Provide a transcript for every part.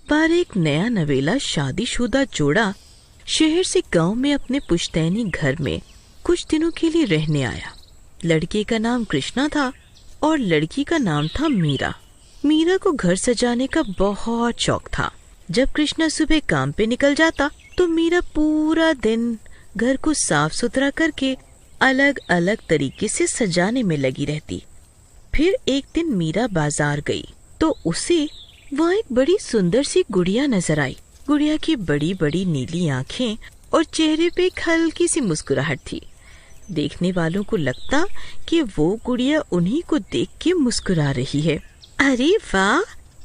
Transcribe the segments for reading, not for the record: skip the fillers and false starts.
बार एक नया नवेला शादीशुदा जोड़ा शहर से गांव में अपने पुश्तैनी घर में कुछ दिनों के लिए रहने आया। लड़के का नाम कृष्णा था और लड़की का नाम था मीरा। मीरा को घर सजाने का बहुत शौक था। जब कृष्णा सुबह काम पे निकल जाता तो मीरा पूरा दिन घर को साफ सुथरा करके अलग अलग तरीके से सजाने में लगी रहती। फिर एक दिन मीरा बाजार गई तो उसे वहाँ एक बड़ी सुंदर सी गुड़िया नजर आई। गुड़िया की बड़ी बड़ी नीली आंखें और चेहरे पे एक हल्की सी मुस्कुराहट थी। देखने वालों को लगता कि वो गुड़िया उन्हीं को देख के मुस्कुरा रही है। अरे वाह,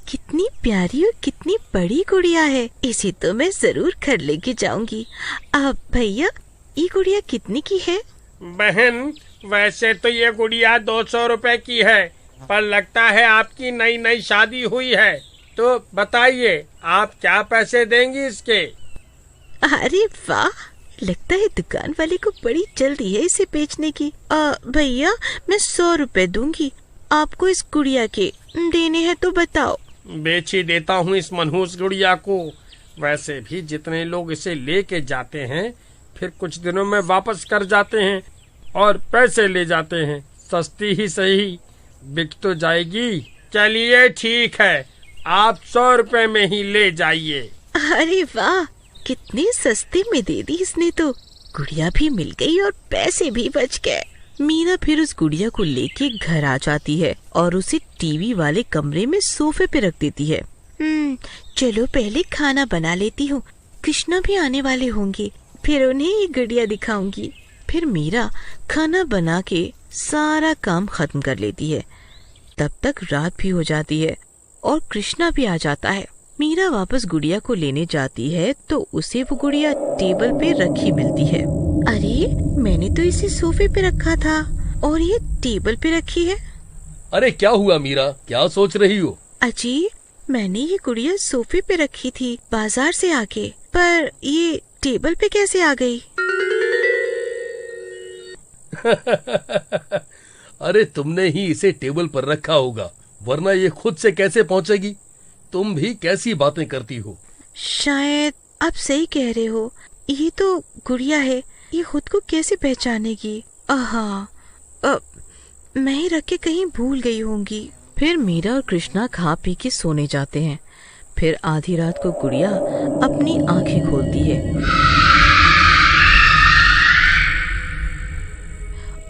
कितनी प्यारी और कितनी बड़ी गुड़िया है, इसे तो मैं जरूर घर लेके जाऊंगी। अब भैया, ये गुड़िया कितने की है? बहन, वैसे तो ये गुड़िया 200 रुपए की है, पर लगता है आपकी नई नई शादी हुई है, तो बताइए आप क्या पैसे देंगी इसके? अरे वाह, लगता है दुकान वाले को बड़ी जल्दी है इसे बेचने की। भैया, मैं 100 रुपए दूंगी। आपको इस गुड़िया के देने हैं तो बताओ। बेच ही देता हूँ इस मनहूस गुड़िया को। वैसे भी जितने लोग इसे लेके जाते हैं फिर कुछ दिनों में वापस कर जाते हैं और पैसे ले जाते हैं। सस्ती ही सही, बिक तो जाएगी। चलिए ठीक है, आप 100 रुपए में ही ले जाइए। अरे वाह, कितने सस्ते में दे दी इसने तो। गुड़िया भी मिल गई और पैसे भी बच गए। मीरा फिर उस गुड़िया को लेके घर आ जाती है और उसे टीवी वाले कमरे में सोफे पे रख देती है। चलो पहले खाना बना लेती हूँ, कृष्णा भी आने वाले होंगे, फिर उन्हें ये गुड़िया दिखाऊंगी। फिर मीरा खाना बना के सारा काम खत्म कर लेती है। तब तक रात भी हो जाती है और कृष्णा भी आ जाता है। मीरा वापस गुड़िया को लेने जाती है तो उसे वो गुड़िया टेबल पे रखी मिलती है। अरे, मैंने तो इसे सोफे पे रखा था और ये टेबल पे रखी है। अरे क्या हुआ मीरा, क्या सोच रही हो? अजी, मैंने ये गुड़िया सोफे पे रखी थी बाजार से आके, पर ये टेबल पे कैसे आ गई? अरे तुमने ही इसे टेबल पर रखा होगा, वरना ये खुद से कैसे पहुंचेगी? तुम भी कैसी बातें करती हो। शायद आप सही कह रहे हो, ये तो गुड़िया है, ये खुद को कैसे पहचानेगी? मैं ही रख के कहीं भूल गई होंगी। फिर मीरा और कृष्णा खा पी के सोने जाते हैं। फिर आधी रात को गुड़िया अपनी आंखें खोलती है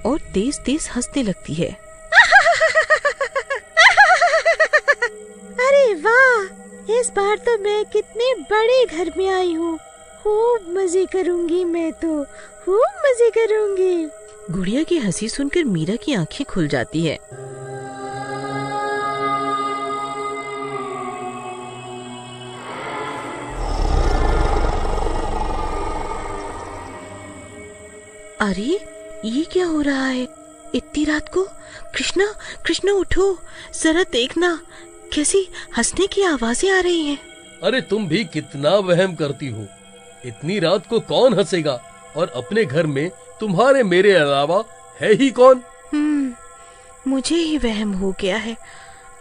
और तेज तेज हंसने लगती है। अरे वाह, इस बार तो मैं कितने बड़े घर में आई हूँ। खूब मजे करूंगी, मैं तो खूब मजे करूंगी। गुड़िया की हंसी सुनकर मीरा की आंखें खुल जाती है। अरे, ये क्या हो रहा है इतनी रात को? कृष्णा, कृष्णा उठो, जरा देखना कैसी हंसने की आवाजें आ रही हैं। अरे तुम भी कितना वहम करती हो। इतनी रात को कौन हंसेगा, और अपने घर में तुम्हारे मेरे अलावा है ही कौन? मुझे ही वहम हो गया है।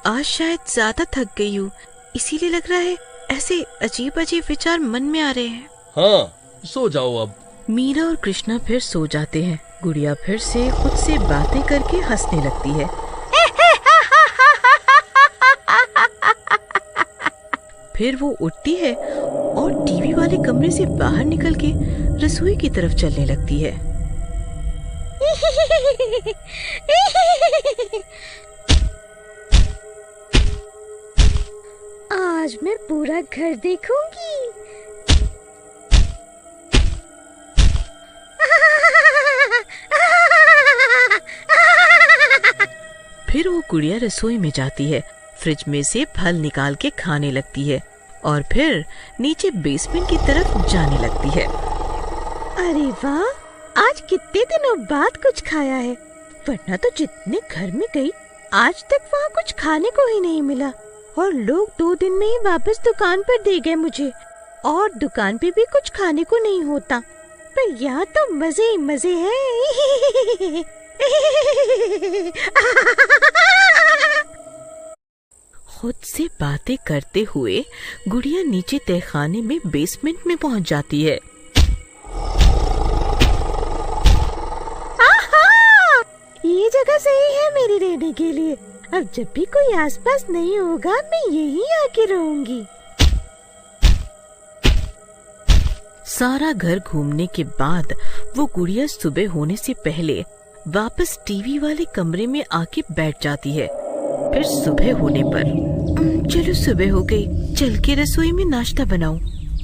आज शायद ज्यादा थक गई हूँ, इसीलिए लग रहा है ऐसे अजीब अजीब विचार मन में आ रहे हैं। हाँ, सो जाओ अब। मीरा और कृष्णा फिर सो जाते हैं। गुड़िया फिर से खुद से बातें करके हंसने लगती है। फिर वो उठती है और टीवी वाले कमरे से बाहर निकल के रसोई की तरफ चलने लगती है। आज मैं पूरा घर देखूंगी। फिर वो गुड़िया रसोई में जाती है, फ्रिज में से फल निकाल के खाने लगती है और फिर नीचे बेसमेंट की तरफ जाने लगती है। अरे वाह, आज कितने दिनों बाद कुछ खाया है, वरना तो जितने घर में गई आज तक वहाँ कुछ खाने को ही नहीं मिला और लोग 2 दिन में ही वापस दुकान पर दे गए मुझे, और दुकान पे भी कुछ खाने को नहीं होता, पर यहाँ तो मजे ही मजे हैं। खुद से बातें करते हुए गुड़िया नीचे तहखाने में बेसमेंट में पहुंच जाती है। ये जगह सही है मेरे रहने के लिए। अब जब भी कोई आसपास नहीं होगा मैं यहीं आके रहूंगी। सारा घर घूमने के बाद वो गुड़िया सुबह होने से पहले वापस टीवी वाले कमरे में आके बैठ जाती है। फिर सुबह होने पर चलो सुबह हो गई, चल के रसोई में नाश्ता बनाऊं।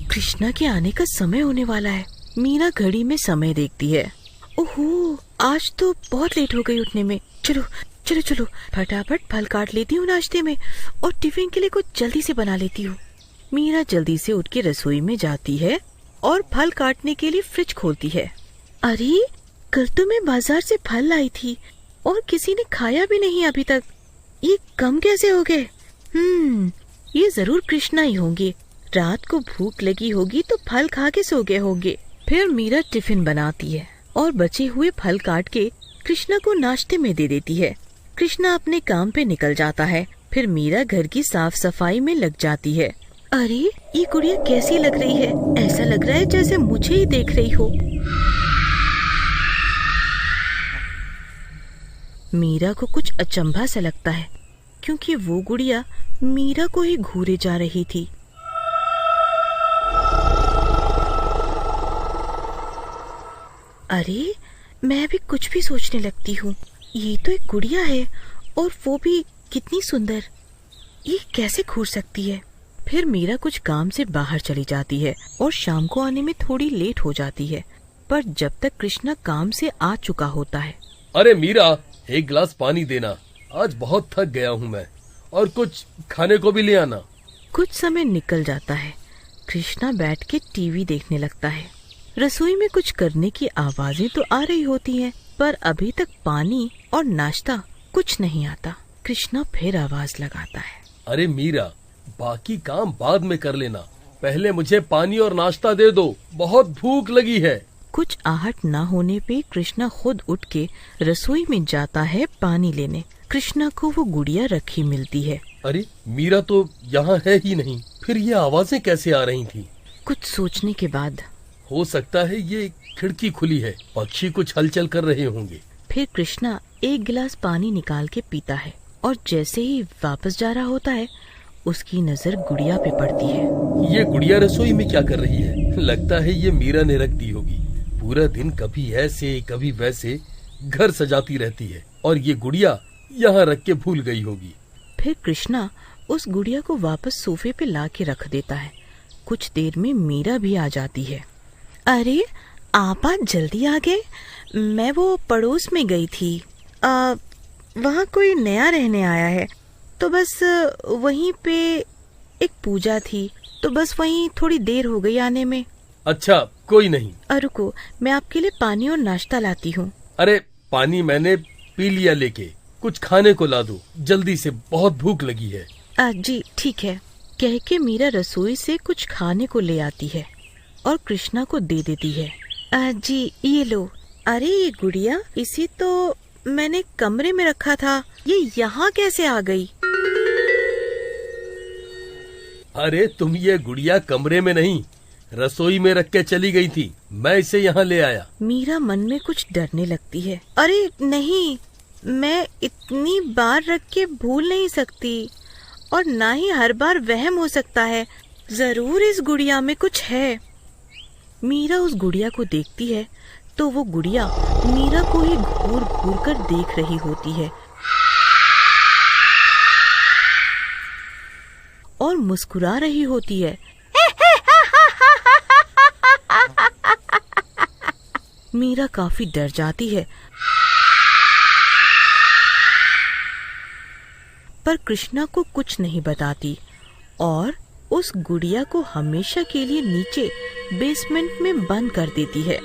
कृष्णा के आने का समय होने वाला है। मीरा घड़ी में समय देखती है। ओहो, आज तो बहुत लेट हो गई उठने में। चलो चलो चलो फटाफट फल काट लेती हूँ नाश्ते में और टिफिन के लिए कुछ जल्दी से बना लेती हूँ। मीरा जल्दी से उठ के रसोई में जाती है और फल काटने के लिए फ्रिज खोलती है। अरे, कल तो मैं बाजार से फल लाई थी और किसी ने खाया भी नहीं अभी तक। ये कम कैसे हो गए? ये जरूर कृष्णा ही होंगे। रात को भूख लगी होगी तो फल खा के सो गए होंगे। फिर मीरा टिफिन बनाती है और बचे हुए फल काट के कृष्णा को नाश्ते में दे देती है। कृष्णा अपने काम पे निकल जाता है। फिर मीरा घर की साफ सफाई में लग जाती है। अरे, ये गुड़िया कैसी लग रही है? ऐसा लग रहा है जैसे मुझे ही देख रही हो। मीरा को कुछ अचंभा सा लगता है क्योंकि वो गुड़िया मीरा को ही घूरे जा रही थी। अरे, मैं भी कुछ भी सोचने लगती हूँ। ये तो एक गुड़िया है और वो भी कितनी सुंदर। ये कैसे घूर सकती है? फिर मीरा कुछ काम से बाहर चली जाती है और शाम को आने में थोड़ी लेट हो जाती है। पर जब तक कृष्णा काम से आ चुका होता है। अरे मीरा, एक गिलास पानी देना, आज बहुत थक गया हूँ मैं, और कुछ खाने को भी ले आना। कुछ समय निकल जाता है। कृष्णा बैठ के टीवी देखने लगता है। रसोई में कुछ करने की आवाजें तो आ रही होती हैं, पर अभी तक पानी और नाश्ता कुछ नहीं आता। कृष्णा फिर आवाज लगाता है। अरे मीरा, बाकी काम बाद में कर लेना, पहले मुझे पानी और नाश्ता दे दो, बहुत भूख लगी है। कुछ आहट न होने पे कृष्णा खुद उठ के रसोई में जाता है पानी लेने। कृष्णा को वो गुड़िया रखी मिलती है। अरे, मीरा तो यहाँ है ही नहीं, फिर ये आवाजें कैसे आ रही थी? कुछ सोचने के बाद, हो सकता है ये खिड़की खुली है, पक्षी कुछ हलचल कर रहे होंगे। फिर कृष्णा एक गिलास पानी निकाल के पीता है और जैसे ही वापस जा रहा होता है उसकी नजर गुड़िया पे पड़ती है। ये गुड़िया रसोई में क्या कर रही है? लगता है ये मीरा ने रख दी होगी। पूरा दिन कभी ऐसे कभी वैसे घर सजाती रहती है और ये गुड़िया यहाँ रख के भूल गई होगी। फिर कृष्णा उस गुड़िया को वापस सोफे पे ला के रख देता है। कुछ देर में मीरा भी आ जाती है। अरे, आप आज जल्दी आ गए। मैं वो पड़ोस में गई थी, वहाँ कोई नया रहने आया है, तो बस वहीं पे एक पूजा थी, तो बस वहीं थोड़ी देर हो गई आने में। अच्छा, कोई नहीं। रुको, मैं आपके लिए पानी और नाश्ता लाती हूँ। अरे, पानी मैंने पी लिया, लेके कुछ खाने को ला दो जल्दी से, बहुत भूख लगी है। जी ठीक है, कह के मीरा रसोई से कुछ खाने को ले आती है और कृष्णा को दे देती है। जी ये लो। अरे, ये गुड़िया, इसी तो मैंने कमरे में रखा था, ये यहाँ कैसे आ गई? अरे, तुम ये गुड़िया कमरे में नहीं, रसोई में रख के चली गई थी, मैं इसे यहाँ ले आया। मीरा मन में कुछ डरने लगती है। अरे नहीं, मैं इतनी बार रख के भूल नहीं सकती और ना ही हर बार वहम हो सकता है। जरूर इस गुड़िया में कुछ है। मीरा उस गुड़िया को देखती है तो वो गुड़िया मीरा को ही घूर घूर कर देख रही होती है और मुस्कुरा रही होती है। मीरा काफी डर जाती है, पर कृष्णा को कुछ नहीं बताती और उस गुड़िया को हमेशा के लिए नीचे बेसमेंट में बंद कर देती है।